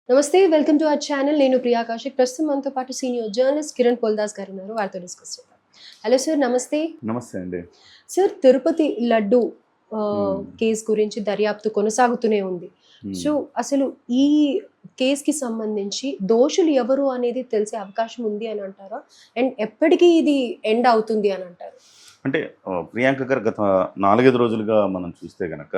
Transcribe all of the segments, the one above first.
నమస్తే. Welcome to our channel. నేను ప్రియా కౌశిక్. ప్రస్తుతం మనతో పాటు సీనియర్ జర్నలిస్ట్ కిరణ్ పోల్దాస్ గారు ఉన్నారు. వారితో డిస్కస్ చేద్దాం. హలో సార్, నమస్తే. నమస్తే అండి. సార్, తిరుపతి లడ్డు హ్మ్. కేసు గురించి దర్యాప్తు కొనసాగుతూనే ఉంది. హ్మ్. సో, అసలు ఈ కేస్‌కి సంబంధించి దోషులు ఎవరు అనేది తెలిసే అవకాశం ఉంది అని అంటారా? అండ్ ఎప్పటికి ఇది ఎండ్ అవుతుంది అని అంటారు? అంటే ప్రియాంక గారు గత 4, 5 రోజులుగా మనం చూస్తే గనక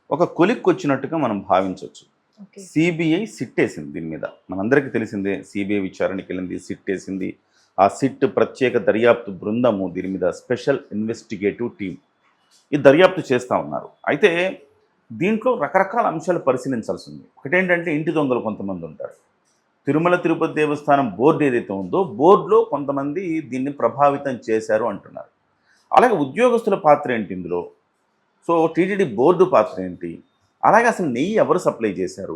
ఒక కొలిక్కొచ్చినట్టుగా మనం భావించొచ్చు. ఓకే. సీబీఐ సిట్ ఏసింది దీని మీద. మనందరికీ తెలిసిందే సీబీఐ విచారణకెళ్ళింది, సిట్ ఏసింది. ఆ సిట్ ప్రత్యేక దర్యాప్తు బృందము దీని మీద స్పెషల్ ఇన్వెస్టిగేటివ్ టీమ్ ఈ దర్యాప్తు చేస్తూ ఉన్నారు. అయితే దీంట్లో రకరకాల అంశాలు పరిశీలించాల్సి ఉంది. ఒకటేంటంటే ఇంటి దొంగలు కొంతమంది ఉంటారు. తిరుమల తిరుపతి దేవస్థానం బోర్డు ఏదైతే ఉందో బోర్డులో కొంతమంది దీన్ని ప్రభావితం చేశారు అంటున్నారు. అలాగే ఉద్యోగస్తుల పాత్ర ఏంటి ఇందులో? సో టీటీడీ బోర్డు పాత్ర ఏంటి? అలాగే అసలు నెయ్యి ఎవరు సప్లై చేశారు?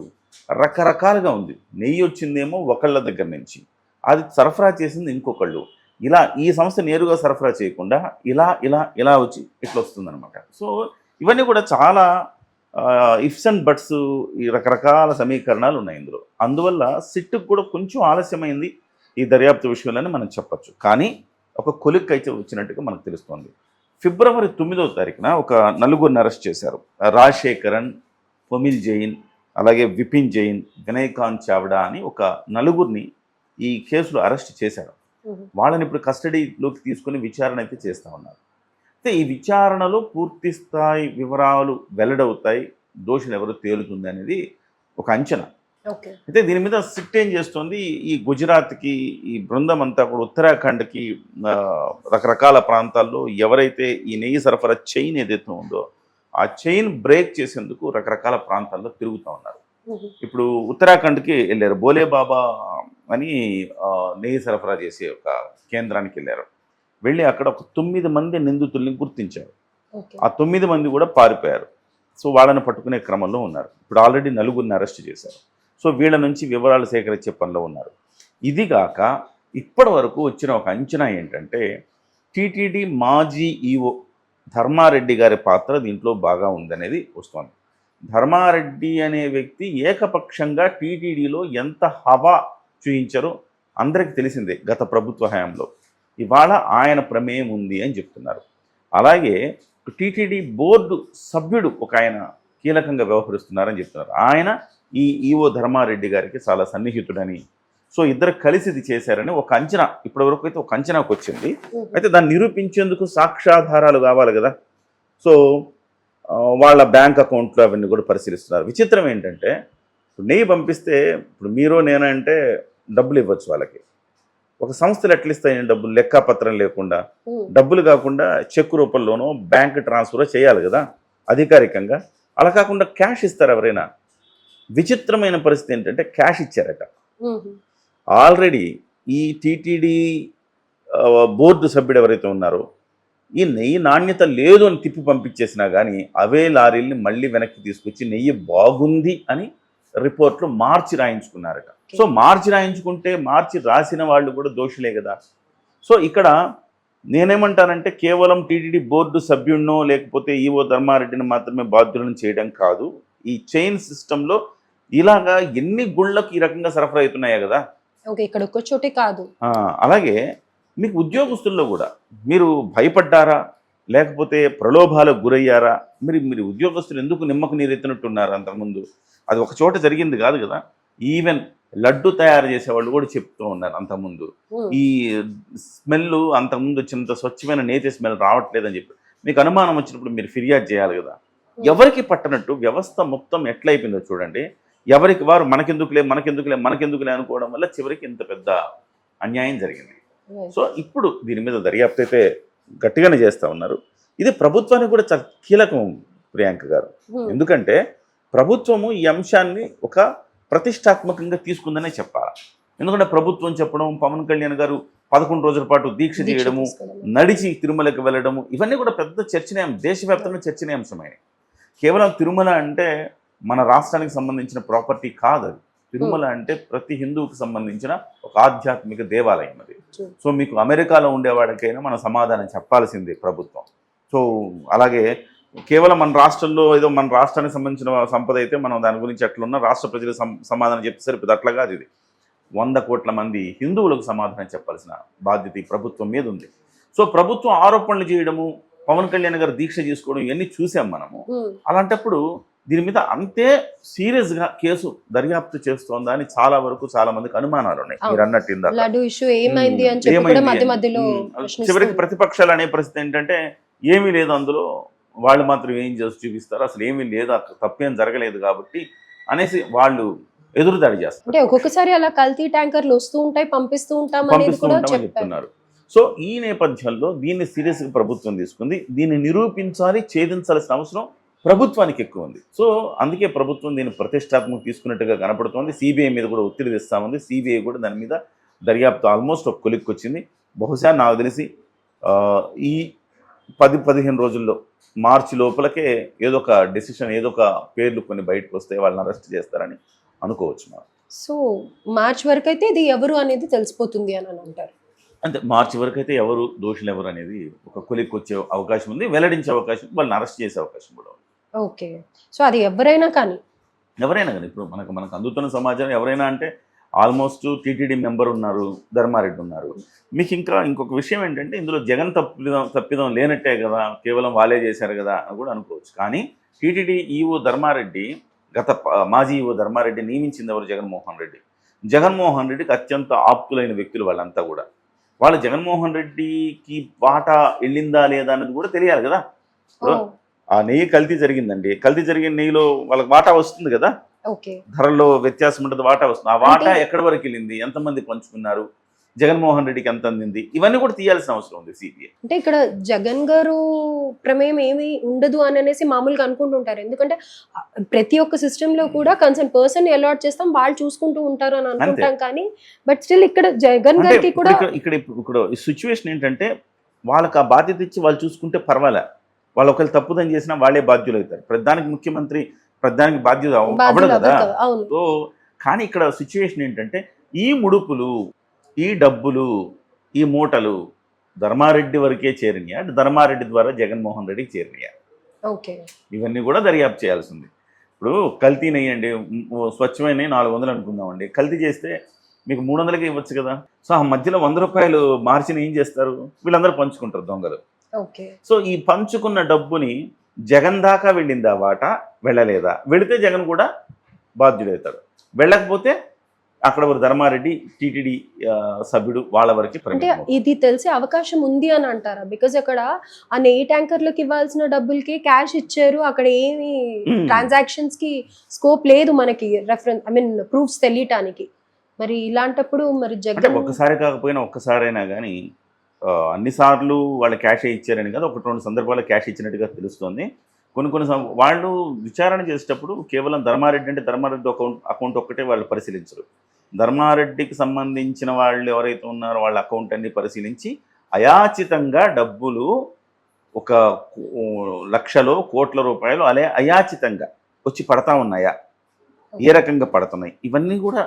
రకరకాలుగా ఉంది. నెయ్యి వచ్చిందేమో ఒకళ్ళ దగ్గర నుంచి, అది సరఫరా చేసింది ఇంకొకళ్ళు. ఇలా ఈ సంస్థ నేరుగా సరఫరా చేయకుండా ఇలా ఇలా ఇలా వచ్చి ఇట్లా వస్తుందన్నమాట. సో ఇవన్నీ కూడా చాలా ఇఫ్స్ అండ్ బట్స్, ఈ రకరకాల సమీకరణాలు ఉన్నాయి ఇందులో. అందువల్ల సిట్కు కూడా కొంచెం ఆలస్యమైంది ఈ దర్యాప్తు విషయంలోనే మనం చెప్పచ్చు. కానీ ఒక కొలిక్ అయితే వచ్చినట్టుగా మనకు తెలుస్తోంది. ఫిబ్రవరి 9వ తారీఖున ఒక నలుగురిని అరెస్ట్ చేశారు. రాజశేఖరన్, పొమిల్ జైన్, అలాగే విపిన్ జైన్, వినయకాంత్ చావ్డా అని ఒక నలుగురిని ఈ కేసులో అరెస్ట్ చేశారు. వాళ్ళని ఇప్పుడు కస్టడీలోకి తీసుకుని విచారణ అయితే చేస్తూ ఉన్నారు. అయితే ఈ విచారణలో పూర్తి స్థాయి వివరాలు వెల్లడవుతాయి, దోషులు ఎవరు తేలుతుంది అనేది ఒక అంచనా. ఓకే. అయితే దీని మీద సిట్ ఏం చేస్తుంది, ఈ గుజరాత్కి ఈ బృందం అంతా కూడా ఉత్తరాఖండ్కి రకరకాల ప్రాంతాల్లో ఎవరైతే ఈ నెయ్యి సరఫరా చైన్ ఏదైతే ఉందో ఆ చైన్ బ్రేక్ చేసేందుకు రకరకాల ప్రాంతాల్లో తిరుగుతూ ఉన్నారు. ఇప్పుడు ఉత్తరాఖండ్కి వెళ్ళారు. బోలే బాబా అని నెయ్యి సరఫరా చేసే ఒక కేంద్రానికి వెళ్ళారు. వెళ్ళి అక్కడ ఒక 9 మంది నిందితుల్ని గుర్తించారు. ఆ 9 మంది కూడా పారిపోయారు. సో వాళ్ళని పట్టుకునే క్రమంలో ఉన్నారు. ఇప్పుడు ఆల్రెడీ నలుగురిని అరెస్ట్ చేశారు. సో వీళ్ళ నుంచి వివరాలు సేకరించే పనిలో ఉన్నారు. ఇదిగాక ఇప్పటి వరకు వచ్చిన ఒక అంచనా ఏంటంటే టీటీడీ మాజీ ఈఓ ధర్మారెడ్డి గారి పాత్ర దీంట్లో బాగా ఉందనేది వస్తోంది. ధర్మారెడ్డి అనే వ్యక్తి ఏకపక్షంగా టీటీడీలో ఎంత హవా చూయించారో అందరికీ తెలిసిందే గత ప్రభుత్వ హయాంలో. ఇవాళ ఆయన ప్రమేయం ఉంది అని చెప్తున్నారు. అలాగే టీటీడీ బోర్డు సభ్యుడు ఒక ఆయన కీలకంగా వ్యవహరిస్తున్నారని చెప్తున్నారు. ఆయన ఈ ఈఓ ధర్మారెడ్డి గారికి చాలా సన్నిహితుడని, సో ఇద్దరు కలిసి ఇది చేశారని ఒక అంచనా ఇప్పటివరకు అయితే ఒక అంచనాకు వచ్చింది. అయితే దాన్ని నిరూపించేందుకు సాక్ష్యాధారాలు కావాలి కదా. సో వాళ్ళ బ్యాంక్ అకౌంట్లు అవన్నీ కూడా పరిశీలిస్తున్నారు. విచిత్రం ఏంటంటే ఇప్పుడు నెయ్యి పంపిస్తే ఇప్పుడు మీరు నేనంటే డబ్బులు ఇవ్వచ్చు వాళ్ళకి. ఒక సంస్థలు ఎట్లా ఇస్తాయి డబ్బులు? లెక్కాపత్రం లేకుండా, డబ్బులు కాకుండా చెక్ రూపంలోనో బ్యాంక్ ట్రాన్స్ఫర్ చేయాలి కదా అధికారికంగా. అలా కాకుండా క్యాష్ ఇస్తారు ఎవరైనా. విచిత్రమైన పరిస్థితి ఏంటంటే క్యాష్ ఇచ్చారట. ఆల్రెడీ ఈ టీటీడీ బోర్డు సభ్యుడు ఎవరైతే ఉన్నారో ఈ నెయ్యి నాణ్యత లేదు అని తిప్పి పంపించేసినా కానీ అవే లారీల్ని మళ్ళీ వెనక్కి తీసుకొచ్చి నెయ్యి బాగుంది అని రిపోర్ట్లు మార్చి రాయించుకున్నారట. సో మార్చి రాయించుకుంటే మార్చి రాసిన వాళ్ళు కూడా దోషులే కదా. సో ఇక్కడ నేనేమంటానంటే కేవలం టీటీడీ బోర్డు సభ్యుడినో లేకపోతే ఈవో ధర్మారెడ్డిని మాత్రమే బాధ్యులను చేయడం కాదు. ఈ చైన్ సిస్టంలో ఇలాగా ఎన్ని గుళ్ళకు ఈ రకంగా సరఫరా అవుతున్నాయా కదా. ఓకే, ఇక్కడ ఒక్క చోటే కాదు. అలాగే మీకు ఉద్యోగస్తుల్లో కూడా మీరు భయపడ్డారా లేకపోతే ప్రలోభాలకు గురయ్యారా? మీరు ఉద్యోగస్తులు ఎందుకు నిమ్మకు నీరెత్తినట్టున్నారు? అంతకుముందు అది ఒక చోట జరిగింది కాదు కదా. ఈవెన్ లడ్డు తయారు చేసేవాళ్ళు కూడా చెప్తూ ఉన్నారు అంతకుముందు ఈ స్మెల్ అంతకుముందు వచ్చినంత స్వచ్ఛమైన నేతి స్మెల్ రావట్లేదని చెప్పి. మీకు అనుమానం వచ్చినప్పుడు మీరు ఫిర్యాదు చేయాలి కదా. ఎవరికి పట్టనట్టు వ్యవస్థ మొత్తం ఎట్లయిపోయిందో చూడండి. ఎవరికి వారు మనకెందుకులే అనుకోవడం వల్ల చివరికి ఇంత పెద్ద అన్యాయం జరిగింది. సో ఇప్పుడు దీని మీద దర్యాప్తు అయితే గట్టిగానే చేస్తూ ఉన్నారు. ఇది ప్రభుత్వానికి కూడా చాలా కీలకం ప్రియాంక గారు. ఎందుకంటే ప్రభుత్వము ఈ అంశాన్ని ఒక ప్రతిష్టాత్మకంగా తీసుకుందనే చెప్పాలి. ఎందుకంటే ప్రభుత్వం చెప్పడం, పవన్ కళ్యాణ్ గారు 11 రోజుల పాటు దీక్ష చేయడము, నడిచి తిరుమలకి వెళ్ళడము, ఇవన్నీ కూడా పెద్ద చర్చనీయం, దేశవ్యాప్తంగా చర్చనీయాంశమైనవి. కేవలం తిరుమల అంటే మన రాష్ట్రానికి సంబంధించిన ప్రాపర్టీ కాదు అది. తిరుమల అంటే ప్రతి హిందువుకి సంబంధించిన ఒక ఆధ్యాత్మిక దేవాలయం అది. సో మీకు అమెరికాలో ఉండేవాడికైనా మన సమాధానం చెప్పాల్సిందే ప్రభుత్వం. సో అలాగే కేవలం మన రాష్ట్రంలో ఏదో మన రాష్ట్రానికి సంబంధించిన సంపద అయితే మనం దాని గురించి అట్లున్న రాష్ట్ర ప్రజలకు సమాధానం చెప్తే సరిపోతుంది. అట్లా కాదు ఇది. 100 కోట్ల మంది హిందువులకు సమాధానం చెప్పాల్సిన బాధ్యత ఈ ప్రభుత్వం మీద ఉంది. సో ప్రభుత్వం ఆరోపణలు చేయడము, పవన్ కళ్యాణ్ గారు దీక్ష చేసుకోవడం ఇవన్నీ చూసాం మనము. అలాంటప్పుడు దీని మీద అంతే సీరియస్గా కేసు దర్యాప్తు చేస్తోందా అని చాలా వరకు చాలా మందికి అనుమానాలు ఉన్నాయి. మీరు అన్నట్టు ఇందాక లడ్డు ఇష్యూ ఏమైంది అని చెప్పి కూడా మధ్య మధ్యలో చివరికి ప్రతిపక్షాలు అనే పరిస్థితి ఏంటంటే ఏమీ లేదు అందులో, వాళ్ళు మాత్రం ఏం చేసి చూపిస్తారు, అసలు ఏమీ లేదు, అక్కడ తప్పేం జరగలేదు కాబట్టి అనేసి వాళ్ళు ఎదురుదాడి చేస్తారు. అంటే ఒక్కొక్కసారి అలా కల్తీ ట్యాంకర్లు వస్తూ ఉంటాయి, పంపిస్తూ ఉంటామని కూడా చెప్తున్నారు. సో ఈ నేపథ్యంలో దీన్ని సీరియస్గా ప్రభుత్వం తీసుకుంది. దీన్ని నిరూపించాలి, ఛేదించాల్సిన అవసరం ప్రభుత్వానికి ఎక్కువ ఉంది. సో అందుకే ప్రభుత్వం దీన్ని ప్రతిష్టాత్మక తీసుకున్నట్టుగా కనపడుతోంది. సిబిఐ మీద కూడా ఒత్తిడి తెస్తా ఉంది. సిబిఐ కూడా దాని మీద దర్యాప్తు ఆల్మోస్ట్ ఒక కొలిక్కి వచ్చింది. బహుశా నాకు తెలిసి ఈ 10-15 రోజుల్లో మార్చి లోపలకే ఏదో ఒక డెసిషన్, ఏదో ఒక పేర్లు కొన్ని బయటకు వస్తే వాళ్ళని అరెస్ట్ చేస్తారని అనుకోవచ్చు మనం. సో మార్చి వరకు అయితే ఇది ఎవరు అనేది తెలిసిపోతుంది అని అంటారు. అంతే, మార్చి వరకు అయితే ఎవరు దోషులు ఎవరు అనేది ఒక కొలిక్కి వచ్చే అవకాశం ఉంది, వెల్లడించే అవకాశం, వాళ్ళని అరెస్ట్ చేసే అవకాశం కూడా ఉంది. ఓకే, సో అది ఎవరైనా కానీ ఇప్పుడు మనకు అందుతున్న సమాచారం ఎవరైనా అంటే ఆల్మోస్ట్ టీటీడీ మెంబర్ ఉన్నారు, ధర్మారెడ్డి ఉన్నారు. మీకు ఇంకొక విషయం ఏంటంటే ఇందులో జగన్ తప్పిదం లేనట్టే కదా, కేవలం వాళ్ళే చేశారు కదా అని కూడా అనుకోవచ్చు. కానీ టీటీడీ ఈవో ధర్మారెడ్డి, మాజీ ఈవో ధర్మారెడ్డి నియమించింది ఎవరు? జగన్మోహన్ రెడ్డి. జగన్మోహన్ రెడ్డికి అత్యంత ఆప్తులైన వ్యక్తులు వాళ్ళంతా కూడా. వాళ్ళు జగన్మోహన్ రెడ్డికి వాటా వెళ్ళిందా లేదా అన్నది కూడా తెలియాలి కదా. ఇప్పుడు ఆ నెయ్యి కల్తీ జరిగిందండి, కల్తీ జరిగిన నెయ్యిలో వాళ్ళకి వాటా వస్తుంది కదా, ధరల్లో వ్యత్యాసం ఉంటుంది, వాటా వస్తుంది. ఆ వాటా ఎక్కడి వరకు వెళ్ళింది, ఎంతమంది పంచుకున్నారు, జగన్మోహన్ రెడ్డికి ఎంత అందింది, ఇవన్నీ కూడా తీయాల్సిన అవసరం ఉంది సిబిఐ. అంటే ఇక్కడ జగన్ గారు ప్రమేయం ఏమి ఉండదు అని అనేసి మామూలుగా అనుకుంటుంటారు. ఎందుకంటే ప్రతి ఒక్క సిస్టమ్ లో కూడా కన్సర్న్ పర్సన్ అలాట్ చేస్తాం, వాళ్ళు చూసుకుంటూ ఉంటారు అని అనుకుంటాం. కానీ బట్ స్టిల్ ఇక్కడ జగన్ గారికి కూడా ఇక్కడ సిచ్యువేషన్ ఏంటంటే వాళ్ళకి ఆ బాధ్యత ఇచ్చి వాళ్ళు చూసుకుంటే పర్వాలే. వాళ్ళు ఒకవేళ తప్పుదని చేసినా వాళ్ళే బాధ్యులు అవుతారు. ప్రధానికి ముఖ్యమంత్రి ప్రధానికి బాధ్యత అవ్వడు కదా. సో కానీ ఇక్కడ సిచ్యువేషన్ ఏంటంటే ఈ ముడుపులు, ఈ డబ్బులు, ఈ మూటలు ధర్మారెడ్డి వరకే చేరినాయా, ధర్మారెడ్డి ద్వారా జగన్మోహన్ రెడ్డికి చేరినాయా, ఇవన్నీ కూడా దర్యాప్తు చేయాల్సింది. ఇప్పుడు కల్తీ నెయ్యండి, స్వచ్ఛమైన 400 అనుకుందామండి, కల్తీ చేస్తే మీకు 300కి ఇవ్వచ్చు కదా. సో ఆ మధ్యలో 100 రూపాయలు మార్చిన ఏం చేస్తారు, వీళ్ళందరూ పంచుకుంటారు దొంగలు. సో ఈ పంచుకున్న డబ్బుని జగన్ దాకా వెళ్ళిందా వాటా, వెళ్ళలేదా, వెళితే జగన్ కూడా బాధ్యుడవుతాడు, వెళ్ళకపోతే అక్కడ ఒక ధర్మారెడ్డి టీటీడీ సభ్యుడు వాళ్ళ వరకు. అంటే ఇది తెలిసే అవకాశం ఉంది అని అంటారా? బికాజ్ అక్కడ ఆ నెయ్యి ట్యాంకర్లకు ఇవ్వాల్సిన డబ్బులకి క్యాష్ ఇచ్చారు, అక్కడ ఏమి ట్రాన్సాక్షన్స్ కి స్కోప్ లేదు మనకి, రెఫరెన్స్ ప్రూఫ్స్ తెలియటానికి. మరి ఇలాంటప్పుడు మరి జగన్ ఒక్కసారి కాకపోయినా ఒక్కసారైనా కానీ అన్నిసార్లు వాళ్ళు క్యాష్ ఇచ్చారని కదా, 1-2 సందర్భాల్లో క్యాష్ ఇచ్చినట్టుగా తెలుస్తోంది. కొన్ని వాళ్ళు విచారణ చేసేటప్పుడు కేవలం ధర్మారెడ్డి అంటే ధర్మారెడ్డి అకౌంట్ ఒక్కటే వాళ్ళు పరిశీలించరు. ధర్మారెడ్డికి సంబంధించిన వాళ్ళు ఎవరైతే ఉన్నారో వాళ్ళ అకౌంట్ అన్ని పరిశీలించి అయాచితంగా డబ్బులు 1 లక్షలో కోట్ల రూపాయలు అలా అయాచితంగా వచ్చి పడతా ఉన్నాయా, ఏ రకంగా పడుతున్నాయి, ఇవన్నీ కూడా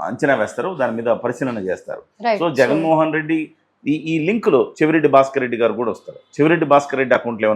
అంచనా వేస్తారు, దాని మీద పరిశీలన చేస్తారు. సో జగన్మోహన్ రెడ్డి ఈ లింక్లో చెవిరెడ్డి భాస్కర్ రెడ్డి గారు కూడా వస్తారు. చెవిరెడ్డి భాస్కర్ రెడ్డి అకౌంట్లో ఏమైనా